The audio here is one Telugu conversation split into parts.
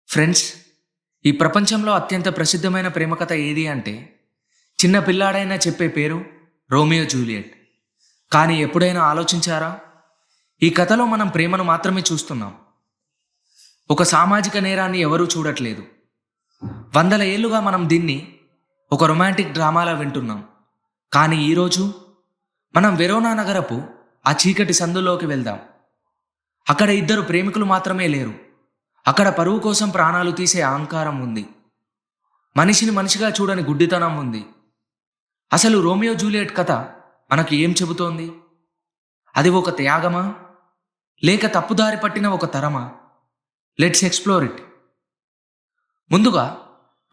ఫ్రెండ్స్, ఈ ప్రపంచంలో అత్యంత ప్రసిద్ధమైన ప్రేమ కథ ఏది అంటే చిన్న పిల్లాడైనా చెప్పే పేరు రోమియో జూలియట్. కానీ ఎప్పుడైనా ఆలోచించారా? ఈ కథలో మనం ప్రేమను మాత్రమే చూస్తున్నాం. ఒక సామాజిక నేరాన్ని ఎవరూ చూడట్లేదు. వందల ఏళ్లుగా మనం దీన్ని ఒక రొమాంటిక్ డ్రామాలా వింటున్నాం. కానీ ఈరోజు మనం వెరోనా నగరపు ఆ చీకటి సందులోకి వెళ్దాం. అక్కడ ఇద్దరు ప్రేమికులు మాత్రమే లేరు. అక్కడ పరువు కోసం ప్రాణాలు తీసే అహంకారం ఉంది. మనిషిని మనిషిగా చూడని గుడ్డితనం ఉంది. అసలు రోమియో జూలియట్ కథ మనకు ఏం చెబుతోంది? అది ఒక త్యాగమా, లేక తప్పుదారి పట్టిన ఒక తరమా? Let's explore it. ముందుగా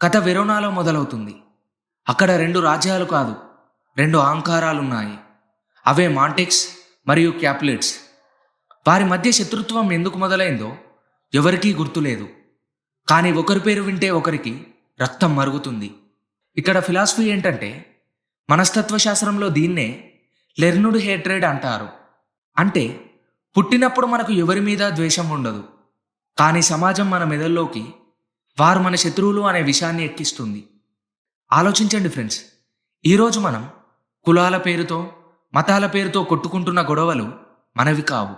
కథ వెరోనాలో మొదలవుతుంది. అక్కడ రెండు రాజ్యాలు కాదు, రెండు అహంకారాలున్నాయి. అవే మాంటెక్స్ మరియు క్యాపులెట్స్. వారి మధ్య శత్రుత్వం ఎందుకు మొదలైందో ఎవరికీ గుర్తులేదు. కానీ ఒకరి పేరు వింటే ఒకరికి రక్తం మరుగుతుంది. ఇక్కడ ఫిలాసఫీ ఏంటంటే, మనస్తత్వశాస్త్రంలో దీన్నే లెర్నుడ్ హేట్రేడ్ అంటారు. అంటే పుట్టినప్పుడు మనకు ఎవరి మీద ద్వేషం ఉండదు, కానీ సమాజం మన మెదల్లోకి వారు మన శత్రువులు అనే విషయాన్ని ఎక్కిస్తుంది. ఆలోచించండి ఫ్రెండ్స్, ఈరోజు మనం కులాల పేరుతో, మతాల పేరుతో కొట్టుకుంటున్న గొడవలు మనవి కావు.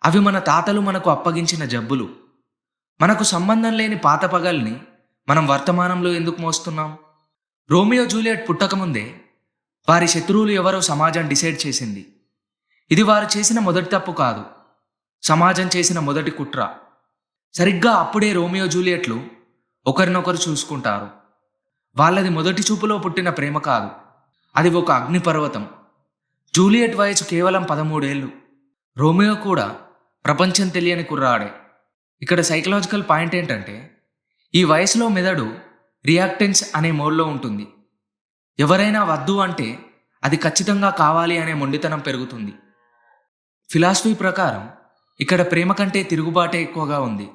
అవి మన తాతలు మనకు అప్పగించిన జబ్బులు. మనకు సంబంధం లేని పాత పగల్ని మనం వర్తమానంలో ఎందుకు మోస్తున్నాం? రోమియో జూలియట్ పుట్టకముందే వారి శత్రువులు ఎవరో సమాజం డిసైడ్ చేసింది. ఇది వారు చేసిన మొదటి తప్పు కాదు, సమాజం చేసిన మొదటి కుట్ర. సరిగ్గా అప్పుడే రోమియో జూలియట్లు ఒకరినొకరు చూసుకుంటారు. వాళ్ళది మొదటి చూపులో పుట్టిన ప్రేమ కాదు, అది ఒక అగ్నిపర్వతం. జూలియట్ వయసు కేవలం 13 ఏళ్ళు. రోమియో కూడా ప్రపంచం తెలియని కుర్రాడే. ఇక్కడ సైకలాజికల్ పాయింట్ ఏంటంటే, ఈ వయసులో మెదడు రియాక్టెన్స్ అనే మోడ్లో ఉంటుంది. ఎవరైనా వద్దు అంటే అది ఖచ్చితంగా కావాలి అనే మొండితనం పెరుగుతుంది. ఫిలాసఫీ ప్రకారం ఇక్కడ ప్రేమ కంటే తిరుగుబాటే ఎక్కువగా ఉంది.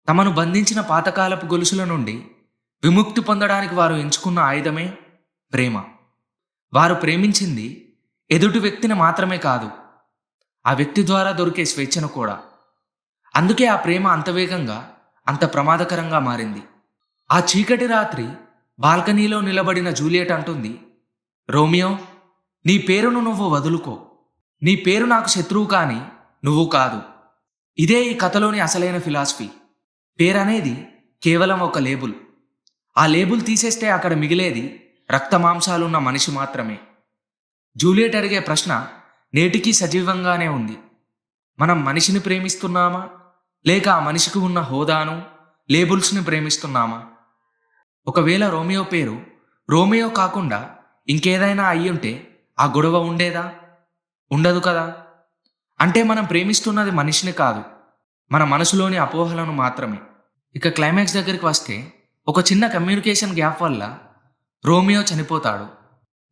తమను బంధించిన పాతకాలపు గొలుసుల నుండి విముక్తి పొందడానికి వారు ఎంచుకున్న ఆయుధమే ప్రేమ. వారు ప్రేమించింది ఎదుటి వ్యక్తిని మాత్రమే కాదు, ఆ వ్యక్తి ద్వారా దొరికే స్వేచ్ఛను కూడా. అందుకే ఆ ప్రేమ అంత వేగంగా, అంత ప్రమాదకరంగా మారింది. ఆ చీకటి రాత్రి బాల్కనీలో నిలబడిన జూలియట్ అంటుంది, రోమియో, నీ పేరును నువ్వు వదులుకో. నీ పేరు నాకు శత్రువు కానీ నువ్వు కాదు. ఇదే ఈ కథలోని అసలైన ఫిలాసఫీ. పేరనేది కేవలం ఒక లేబుల్. ఆ లేబుల్ తీసేస్తే అక్కడ మిగిలేది రక్తమాంసాలున్న మనిషి మాత్రమే. జూలియట్ అడిగే ప్రశ్న నేటికీ సజీవంగానే ఉంది. మనం మనిషిని ప్రేమిస్తున్నామా, లేక ఆ మనిషికి ఉన్న హోదాను, లేబుల్స్ని ప్రేమిస్తున్నామా? ఒకవేళ రోమియో పేరు రోమియో కాకుండా ఇంకేదైనా అయ్యుంటే ఆ గొడవ ఉండేదా? ఉండదు కదా. అంటే మనం ప్రేమిస్తున్నది మనిషిని కాదు, మన మనసులోని అపోహలను మాత్రమే. ఇక క్లైమాక్స్ దగ్గరికి వస్తే, ఒక చిన్న కమ్యూనికేషన్ గ్యాప్ వల్ల రోమియో చనిపోతాడు.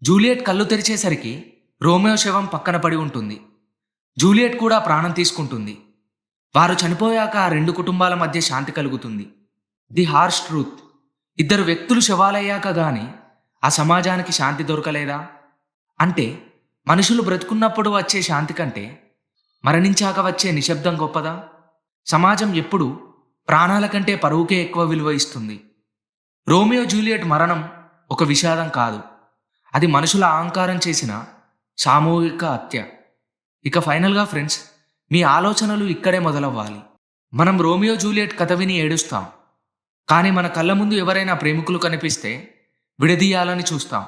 జూలియట్ కళ్ళు తెరిచేసరికి రోమియో శవం పక్కన పడి ఉంటుంది. జూలియట్ కూడా ప్రాణం తీసుకుంటుంది. వారు చనిపోయాక ఆ రెండు కుటుంబాల మధ్య శాంతి కలుగుతుంది. ది హార్ష్ ట్రూత్, ఇద్దరు వ్యక్తులు శవాలయ్యాక గాని ఆ సమాజానికి శాంతి దొరకలేదా? అంటే మనుషులు బ్రతుకున్నప్పుడు వచ్చే శాంతి కంటే మరణించాక వచ్చే నిశ్శబ్దం గొప్పదా? సమాజం ఎప్పుడు ప్రాణాల కంటే పరువుకే ఎక్కువ విలువ ఇస్తుంది. రోమియో జూలియట్ మరణం ఒక విషాదం కాదు, అది మనుషుల అహంకారం చేసిన సామూహిక హత్య. ఇక ఫైనల్గా ఫ్రెండ్స్, మీ ఆలోచనలు ఇక్కడే మొదలవ్వాలి. మనం రోమియో జూలియట్ కథ విని ఏడుస్తాం, కానీ మన కళ్ళ ముందు ఎవరైనా ప్రేమికులు కనిపిస్తే విడదీయాలని చూస్తాం.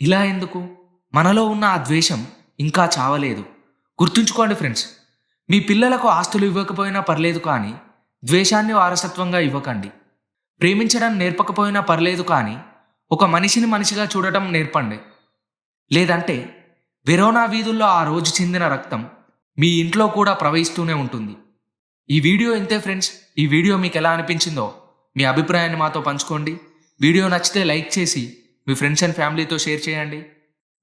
ఇలా ఎందుకు? మనలో ఉన్న ఆ ద్వేషం ఇంకా చావలేదు. గుర్తుంచుకోండి ఫ్రెండ్స్, మీ పిల్లలకు ఆస్తులు ఇవ్వకపోయినా పర్లేదు, కానీ ద్వేషాన్ని వారసత్వంగా ఇవ్వకండి. ప్రేమించడం నేర్పకపోయినా పర్లేదు, కానీ ఒక మనిషిని మనిషిగా చూడటం నేర్పండి. లేదంటే వెరోనా వీధుల్లో ఆ రోజు చెందిన రక్తం మీ ఇంట్లో కూడా ప్రవహిస్తూనే ఉంటుంది. ఈ వీడియో ఇంతే ఫ్రెండ్స్. ఈ వీడియో మీకు ఎలా అనిపించిందో మీ అభిప్రాయాన్ని మాతో పంచుకోండి. వీడియో నచ్చితే లైక్ చేసి మీ ఫ్రెండ్స్ అండ్ ఫ్యామిలీతో షేర్ చేయండి.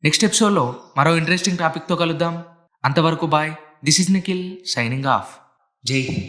నెక్స్ట్ ఎపిసోడ్లో మరో ఇంట్రెస్టింగ్ టాపిక్తో కలుద్దాం. అంతవరకు bye. This is Nikhil signing off. Jai Hind.